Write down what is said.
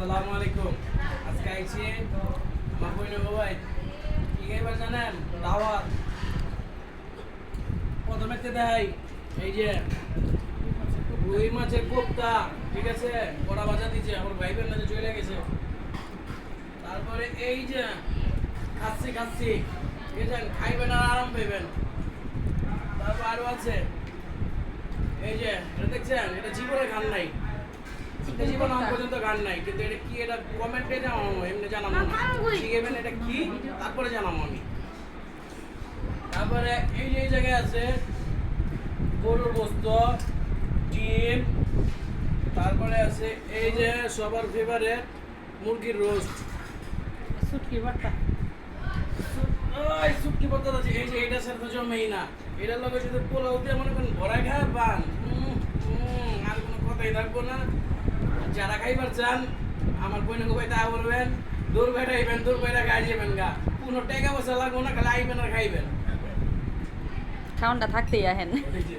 আসসালামু আলাইকুম। আজকে আইছি আমার বইনে বাবাই কি খাইবার জানেন? দাওয়াত। প্রথমে দেখাই এই যে রুই মাছের কোপ্তা, ঠিক আছে, কড়া ভাজা দিচ্ছে আমার ভাই বোন যে চলে গেছে। তারপরে এই যে খাচ্ছি ঠিক আছে, খাইবেন আর আরাম পাইবেন। তারপর আরো আছে এই যে এটা দেখছেন, এটা জীবনে গান নাই, এটা জীবন আমার পর্যন্ত গান নাই, কিন্তু এটা কি এটা কমেন্টে জানাবো, এমনি জানাবো না, শিখেবেন এটা কি তারপরে জানাবো আমি। তারপরে এই যে এই জায়গায় আছে গরুর গোস্ত, ডিম, তারপরে আছে এই যে সবার ফেভারিট মুরগির রোস্ট, শুটকি ভর্তা। ওই শুটকি ভর্তা আছে। এই যে এটা সাথে জমেই না, এটার লগে যদি পোলাও দিয়ে মনে করেন ভরাই খায় পান, আর কোনো কথাই থাকবো না। যারা খাইবার চান আমার বইনে গোবাই তা বলবেন, দূর বাইরে আইবেন, দূর বাইরে গাই যাবেন গা, কোনো টাকা পয়সা লাগবো না, খালি আইবেন আর খাইবেন। খাওনটা থাকতেই আহেন। এই যে